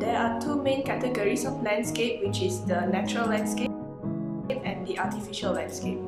There are two main categories of landscape, which is the natural landscape and the artificial landscape.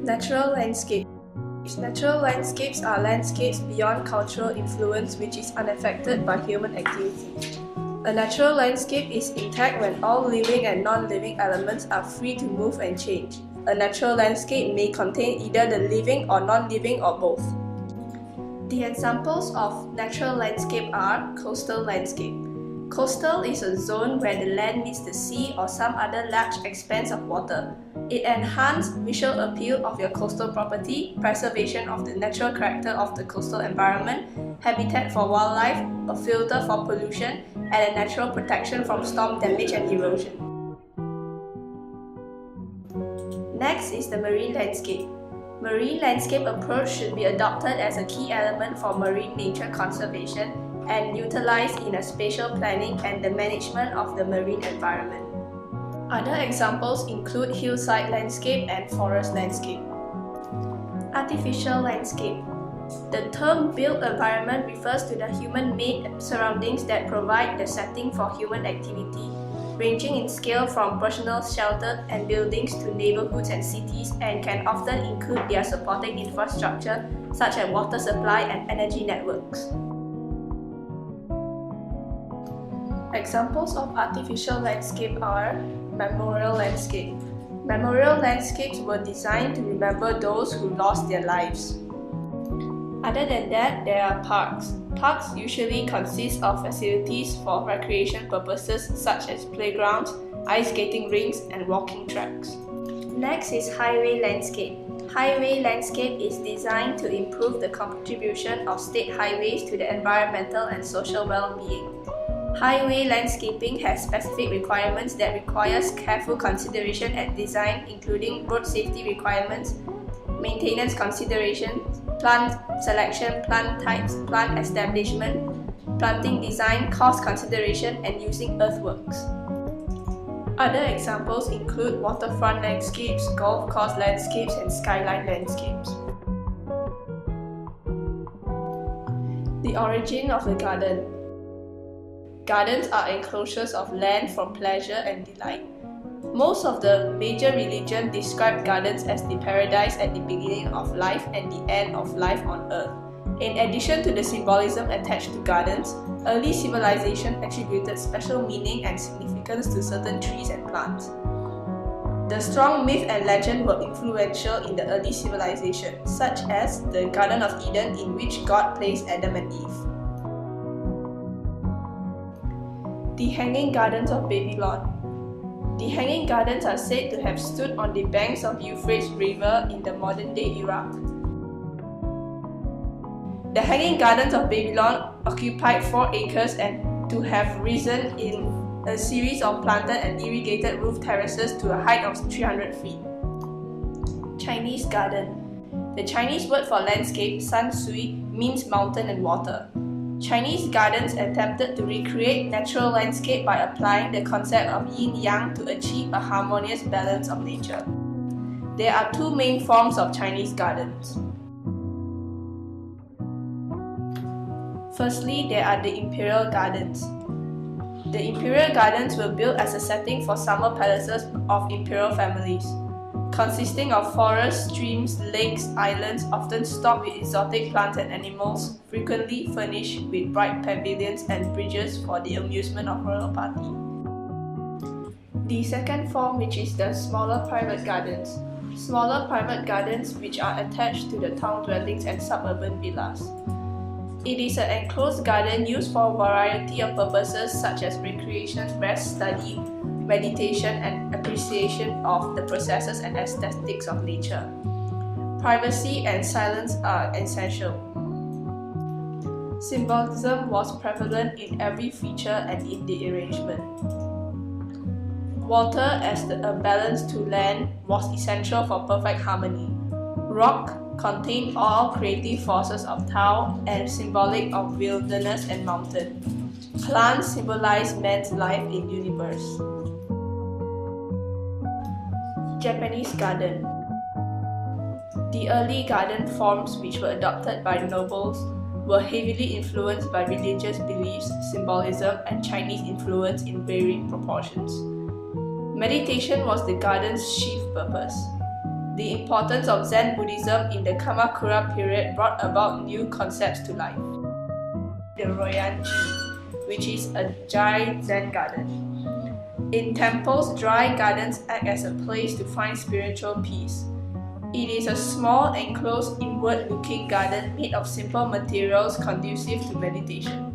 Natural landscape. Natural landscapes are landscapes beyond cultural influence which is unaffected by human activity. A natural landscape is intact when all living and non-living elements are free to move and change. A natural landscape may contain either the living or non-living or both. The examples of natural landscape are coastal landscape. Coastal is a zone where the land meets the sea or some other large expanse of water. It enhances visual appeal of your coastal property, preservation of the natural character of the coastal environment, habitat for wildlife, a filter for pollution, and a natural protection from storm damage and erosion. Next is the marine landscape. Marine landscape approach should be adopted as a key element for marine nature conservation and utilized in a spatial planning and the management of the marine environment. Other examples include hillside landscape and forest landscape. Artificial landscape. The term built environment refers to the human-made surroundings that provide the setting for human activity, ranging in scale from personal shelter and buildings to neighborhoods and cities, and can often include their supporting infrastructure such as water supply and energy networks. Examples of artificial landscape are memorial landscape. Memorial landscapes were designed to remember those who lost their lives. Other than that, there are parks. Parks usually consist of facilities for recreation purposes such as playgrounds, ice skating rinks, and walking tracks. Next is highway landscape. Highway landscape is designed to improve the contribution of state highways to the environmental and social well-being. Highway landscaping has specific requirements that requires careful consideration at design, including road safety requirements, maintenance considerations, plant selection, plant types, plant establishment, planting design, cost consideration, and using earthworks. Other examples include waterfront landscapes, golf course landscapes, and skyline landscapes. The origin of the garden. Gardens are enclosures of land for pleasure and delight. Most of the major religions describe gardens as the paradise at the beginning of life and the end of life on earth. In addition to the symbolism attached to gardens, early civilization attributed special meaning and significance to certain trees and plants. The strong myth and legend were influential in the early civilization, such as the Garden of Eden in which God placed Adam and Eve. The Hanging Gardens of Babylon. The Hanging Gardens are said to have stood on the banks of Euphrates River in the modern-day Iraq. The Hanging Gardens of Babylon occupied 4 acres and to have risen in a series of planted and irrigated roof terraces to a height of 300 feet. Chinese Garden. The Chinese word for landscape, san sui, means mountain and water. Chinese gardens attempted to recreate natural landscape by applying the concept of yin-yang to achieve a harmonious balance of nature. There are 2 main forms of Chinese gardens. Firstly, there are the Imperial Gardens. The Imperial Gardens were built as a setting for summer palaces of imperial families, consisting of forests, streams, lakes, islands, often stocked with exotic plants and animals, frequently furnished with bright pavilions and bridges for the amusement of royal party. The second form, which is the smaller private gardens. Smaller private gardens which are attached to the town dwellings and suburban villas. It is an enclosed garden used for a variety of purposes such as recreation, rest, study, meditation, and appreciation of the processes and aesthetics of nature. Privacy and silence are essential. Symbolism was prevalent in every feature and in the arrangement. Water as a balance to land was essential for perfect harmony. Rock contained all creative forces of Tao and symbolic of wilderness and mountain. Plants symbolize man's life in universe. Japanese Garden. The early garden forms which were adopted by nobles were heavily influenced by religious beliefs, symbolism, and Chinese influence in varying proportions. Meditation was the garden's chief purpose. The importance of Zen Buddhism in the Kamakura period brought about new concepts to life. The Royan-ji, which is a dry Zen garden. In temples, dry gardens act as a place to find spiritual peace. It is a small, enclosed, inward-looking garden made of simple materials conducive to meditation.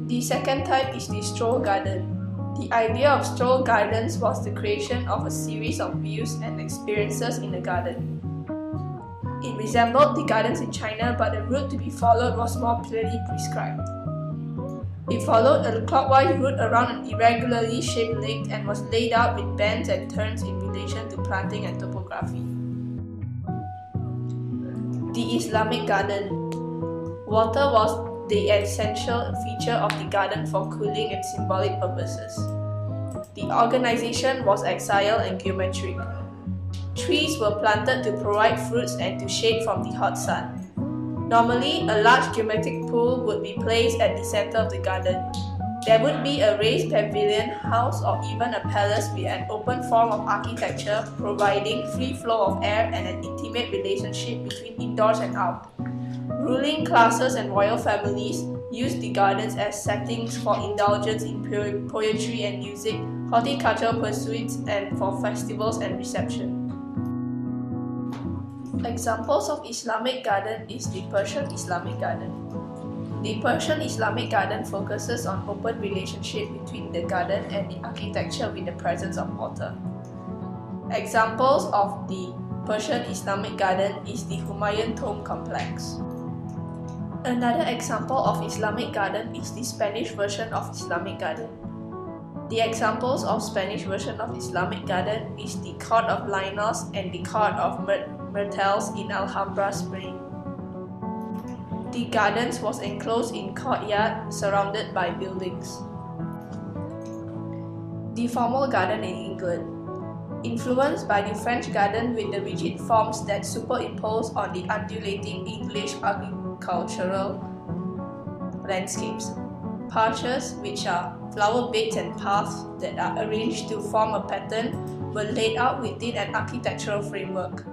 The second type is the stroll garden. The idea of stroll gardens was the creation of a series of views and experiences in the garden. It resembled the gardens in China, but the route to be followed was more clearly prescribed. It followed a clockwise route around an irregularly shaped lake and was laid out with bends and turns in relation to planting and topography. The Islamic garden. Water was the essential feature of the garden for cooling and symbolic purposes. The organization was axial and geometric. Trees were planted to provide fruits and to shade from the hot sun. Normally, a large geometric pool would be placed at the center of the garden. There would be a raised pavilion, house, or even a palace with an open form of architecture, providing free flow of air and an intimate relationship between indoors and out. Ruling classes and royal families used the gardens as settings for indulgence in poetry and music, horticultural pursuits, and for festivals and reception. Examples of Islamic garden is the Persian Islamic garden. The Persian Islamic garden focuses on open relationship between the garden and the architecture with the presence of water. Examples of the Persian Islamic garden is the Humayun Tomb complex. Another example of Islamic garden is the Spanish version of Islamic garden. The examples of Spanish version of Islamic garden is the Court of Linos and the Court of Myrtles in Alhambra, Spain. The gardens was enclosed in courtyard surrounded by buildings. The formal garden in England. Influenced by the French garden with the rigid forms that superimpose on the undulating English agricultural landscapes. Parches, which are flower beds and paths that are arranged to form a pattern, were laid out within an architectural framework.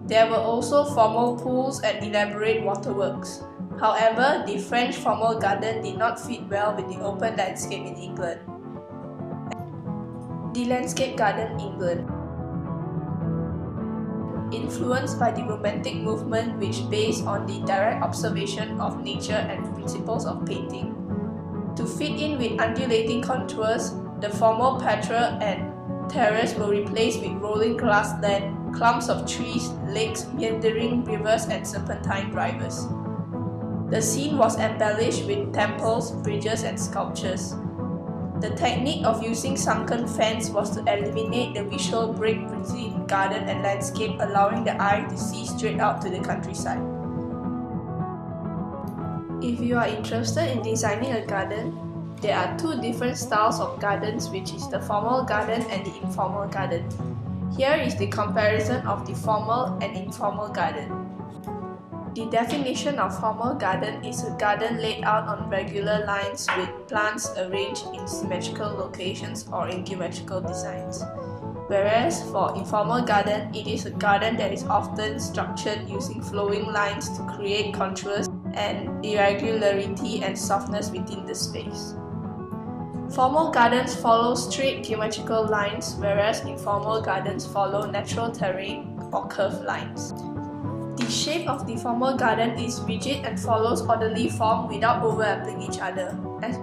There were also formal pools and elaborate waterworks. However, the French formal garden did not fit well with the open landscape in England. The landscape garden in England. Influenced by the Romantic movement, which based on the direct observation of nature and principles of painting. To fit in with undulating contours, the formal parterre and terrace were replaced with rolling grassland, clumps of trees, lakes, meandering rivers, and serpentine drivers. The scene was embellished with temples, bridges, and sculptures. The technique of using sunken fence was to eliminate the visual break between garden and landscape, allowing the eye to see straight out to the countryside. If you are interested in designing a garden, there are two different styles of gardens, which is the formal garden and the informal garden. Here is the comparison of the formal and informal garden. The definition of formal garden is a garden laid out on regular lines with plants arranged in symmetrical locations or in geometrical designs. Whereas for informal garden, it is a garden that is often structured using flowing lines to create contours and irregularity and softness within the space. Formal gardens follow straight geometrical lines, whereas informal gardens follow natural terrain or curved lines. The shape of the formal garden is rigid and follows orderly form without overlapping each other,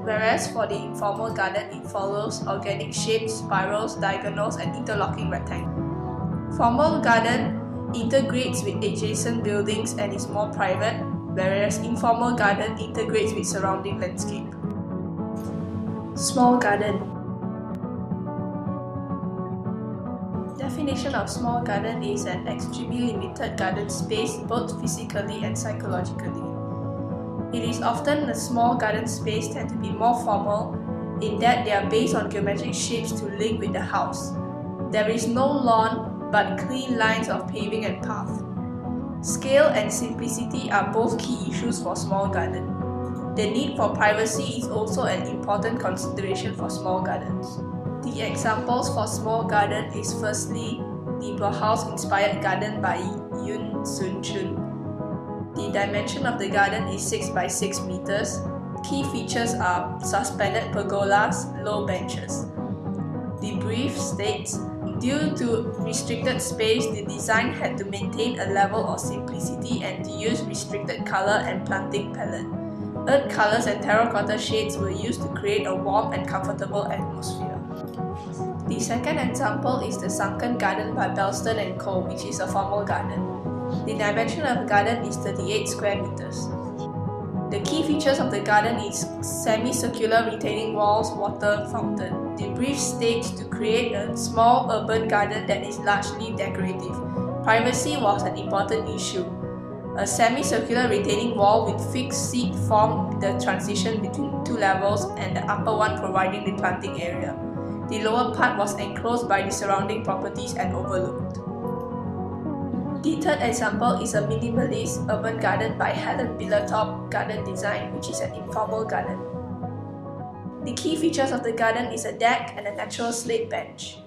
whereas for the informal garden it follows organic shapes, spirals, diagonals, and interlocking rectangles. Formal garden integrates with adjacent buildings and is more private, whereas informal garden integrates with surrounding landscape. Small garden. Definition of small garden is an extremely limited garden space both physically and psychologically. It is often a small garden space tend to be more formal in that they are based on geometric shapes to link with the house. There is no lawn but clean lines of paving and path. Scale and simplicity are both key issues for small gardens. The need for privacy is also an important consideration for small gardens. The examples for small garden is firstly, the Bauhaus-inspired garden by Yun Sun Chun. The dimension of the garden is 6 by 6 meters. Key features are suspended pergolas, low benches. The brief states, due to restricted space, the design had to maintain a level of simplicity and to use restricted color and planting palette. Earth colors and terracotta shades were used to create a warm and comfortable atmosphere. The second example is the Sunken Garden by Belston & Co., which is a formal garden. The dimension of the garden is 38 square meters. The key features of the garden is semicircular retaining walls, water fountain. The brief states to create a small urban garden that is largely decorative. Privacy was an important issue. A semicircular retaining wall with fixed seat formed the transition between two levels and the upper one providing the planting area. The lower part was enclosed by the surrounding properties and overlooked. The third example is a minimalist urban garden by Helen Billertop Garden Design, which is an informal garden. The key features of the garden is a deck and a natural slate bench.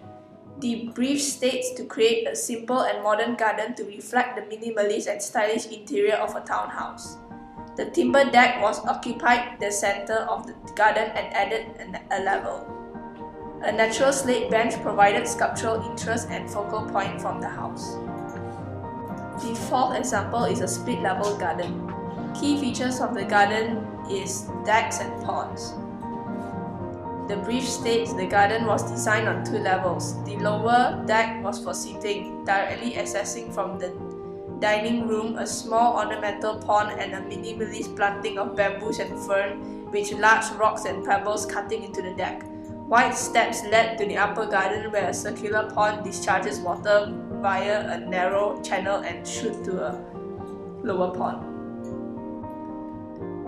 The brief states to create a simple and modern garden to reflect the minimalist and stylish interior of a townhouse. The timber deck was occupied the center of the garden and added a level. A natural slate bench provided sculptural interest and focal point from the house. The fourth example is a split-level garden. Key features of the garden is decks and ponds. The brief states the garden was designed on two levels. The lower deck was for seating, directly accessing from the dining room, a small ornamental pond and a minimalist planting of bamboos and fern, with large rocks and pebbles cutting into the deck. Wide steps led to the upper garden where a circular pond discharges water via a narrow channel and shoot to a lower pond.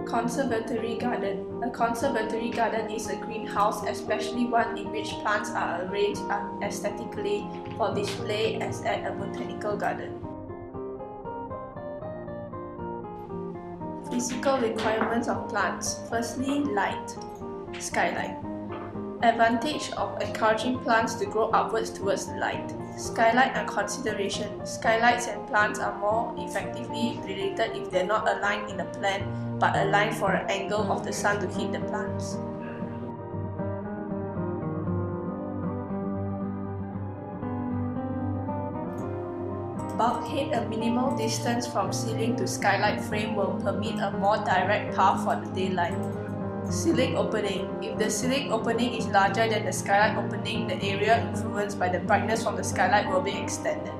Conservatory garden. A conservatory garden is a greenhouse, especially one in which plants are arranged aesthetically for display as at a botanical garden. Physical requirements of plants. Firstly, light. Skylight. Advantage of encouraging plants to grow upwards towards the light. Skylight and consideration. Skylights and plants are more effectively related if they are not aligned in a plan but aligned for an angle of the sun to hit the plants. Bulkhead. A minimal distance from ceiling to skylight frame will permit a more direct path for the daylight. Ceiling opening. If the ceiling opening is larger than the skylight opening, the area influenced by the brightness from the skylight will be extended.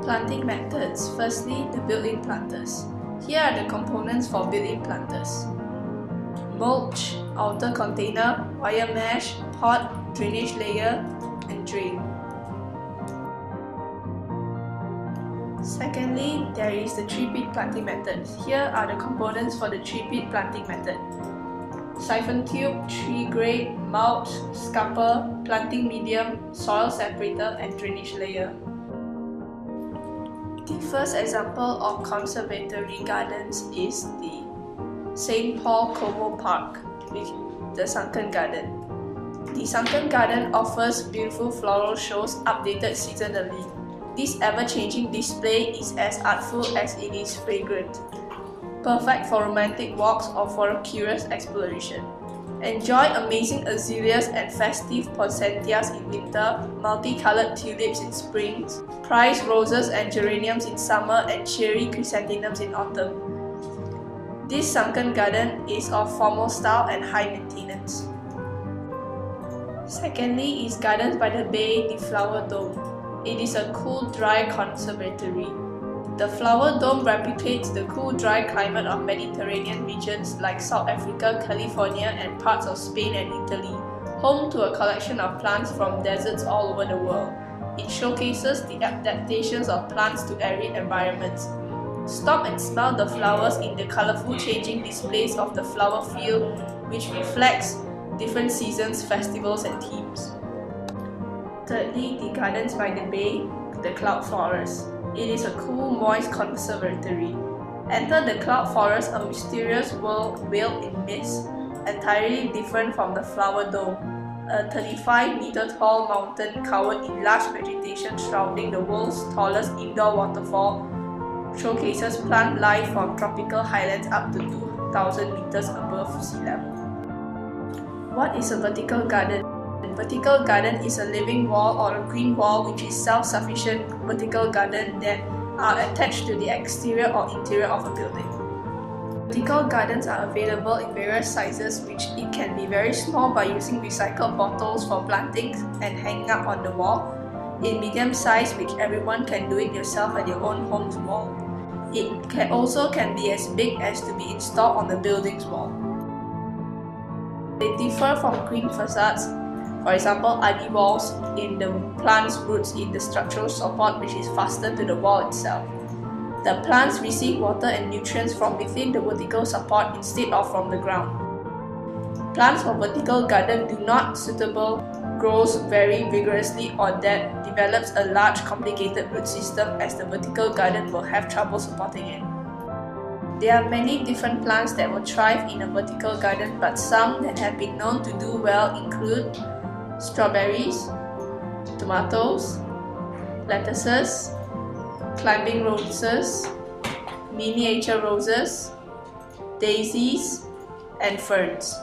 Planting methods. Firstly, the built-in planters. Here are the components for built-in planters: mulch, outer container, wire mesh, pot, drainage layer, and drain. Secondly, there is the 3-peat planting method. Here are the components for the 3-peat planting method: siphon tube, tree grade, mulch, scupper, planting medium, soil separator, and drainage layer. The first example of conservatory gardens is the St. Paul Como Park, the Sunken Garden. The Sunken Garden offers beautiful floral shows updated seasonally. This ever-changing display is as artful as it is fragrant, perfect for romantic walks or for a curious exploration. Enjoy amazing azaleas and festive poinsettias in winter, multicolored tulips in spring, prize roses and geraniums in summer, and cherry chrysanthemums in autumn. This sunken garden is of formal style and high maintenance. Secondly is Gardens by the Bay, the Flower Dome. It is a cool, dry conservatory. The flower dome replicates the cool, dry climate of Mediterranean regions like South Africa, California, and parts of Spain and Italy, home to a collection of plants from deserts all over the world. It showcases the adaptations of plants to arid environments. Stop and smell the flowers in the colorful changing displays of the flower field, which reflects different seasons, festivals, and themes. Thirdly, the Gardens by the Bay, the Cloud Forest. It is a cool, moist conservatory. Enter the cloud forest, a mysterious world veiled in mist, entirely different from the flower dome. A 35-meter-tall mountain covered in lush vegetation shrouding the world's tallest indoor waterfall showcases plant life from tropical highlands up to 2,000 meters above sea level. What is a vertical garden? A vertical garden is a living wall or a green wall which is self-sufficient vertical garden that are attached to the exterior or interior of a building. Vertical gardens are available in various sizes, which it can be very small by using recycled bottles for plantings and hanging up on the wall, in medium size which everyone can do it yourself at your own home's wall. It also can be as big as to be installed on the building's wall. They differ from green facades, for example ivy walls, in the plant's roots in the structural support which is fastened to the wall itself. The plants receive water and nutrients from within the vertical support instead of from the ground. Plants for vertical garden do not suitable grows very vigorously or that develops a large complicated root system as the vertical garden will have trouble supporting it. There are many different plants that will thrive in a vertical garden, but some that have been known to do well include strawberries, tomatoes, lettuces, climbing roses, miniature roses, daisies, and ferns.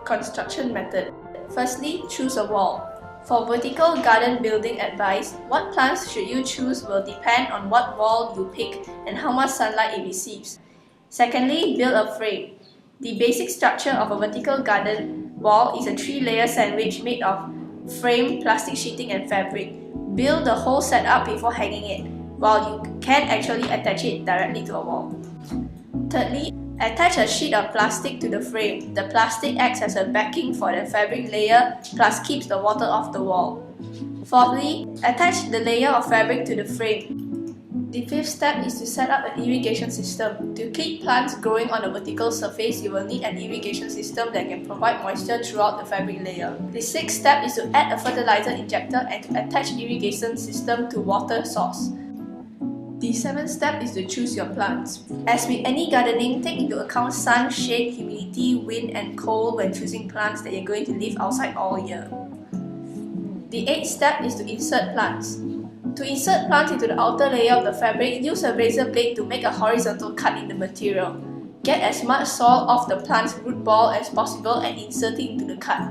Construction method. Firstly, choose a wall. For vertical garden building advice, what plants should you choose will depend on what wall you pick and how much sunlight it receives. Secondly, build a frame. The basic structure of a vertical garden wall is a 3-layer sandwich made of frame, plastic sheeting, and fabric. Build the whole setup before hanging it, while you can actually attach it directly to a wall. Thirdly, attach a sheet of plastic to the frame. The plastic acts as a backing for the fabric layer, plus keeps the water off the wall. Fourthly, attach the layer of fabric to the frame. The fifth step is to set up an irrigation system. To keep plants growing on a vertical surface, you will need an irrigation system that can provide moisture throughout the fabric layer. The sixth step is to add a fertilizer injector and to attach irrigation system to water source. The seventh step is to choose your plants. As with any gardening, take into account sun, shade, humidity, wind, and cold when choosing plants that you're going to leave outside all year. The eighth step is to insert plants. To insert plants into the outer layer of the fabric, use a razor blade to make a horizontal cut in the material. Get as much soil off the plant's root ball as possible and insert it into the cut.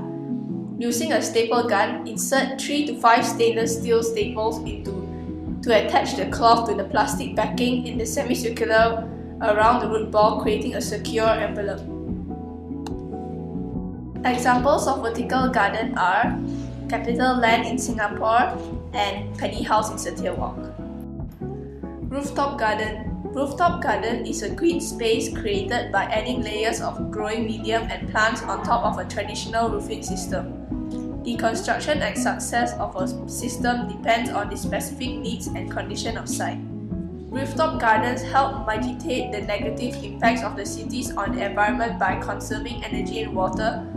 Using a staple gun, insert 3 to 5 stainless steel staples to attach the cloth to the plastic backing in the semicircular around the root ball, creating a secure envelope. Examples of vertical garden are Capital Land in Singapore and Penny House in Sarawak. Rooftop garden. Rooftop garden is a green space created by adding layers of growing medium and plants on top of a traditional roofing system. The construction and success of a system depends on the specific needs and condition of site. Rooftop gardens help mitigate the negative impacts of the cities on the environment by conserving energy and water,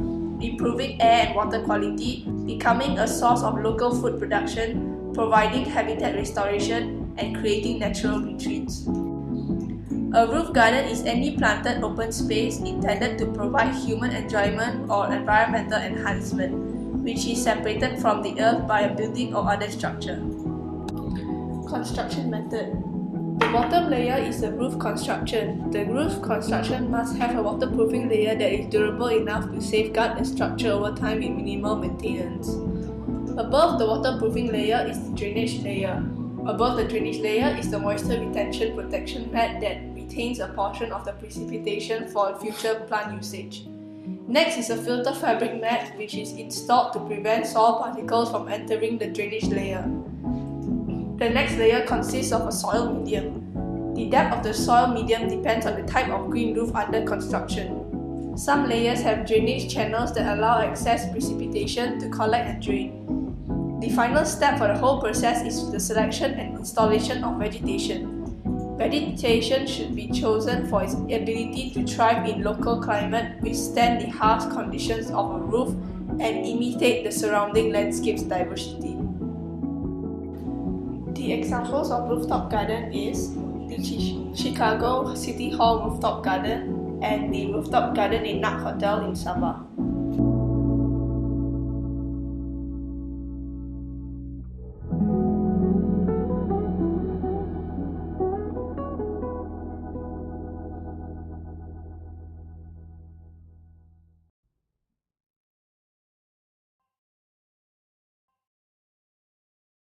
improving air and water quality, becoming a source of local food production, providing habitat restoration, and creating natural retreats. A roof garden is any planted open space intended to provide human enjoyment or environmental enhancement, which is separated from the earth by a building or other structure. Construction method. The bottom layer is the roof construction. The roof construction must have a waterproofing layer that is durable enough to safeguard the structure over time with minimal maintenance. Above the waterproofing layer is the drainage layer. Above the drainage layer is the moisture retention protection mat that retains a portion of the precipitation for future plant usage. Next is a filter fabric mat which is installed to prevent soil particles from entering the drainage layer. The next layer consists of a soil medium. The depth of the soil medium depends on the type of green roof under construction. Some layers have drainage channels that allow excess precipitation to collect and drain. The final step for the whole process is the selection and installation of vegetation. Vegetation should be chosen for its ability to thrive in local climate, withstand the harsh conditions of a roof, and imitate the surrounding landscape's diversity. The The examples of rooftop garden is the Chicago City Hall rooftop garden and the rooftop garden in Nag Hotel in Sabah.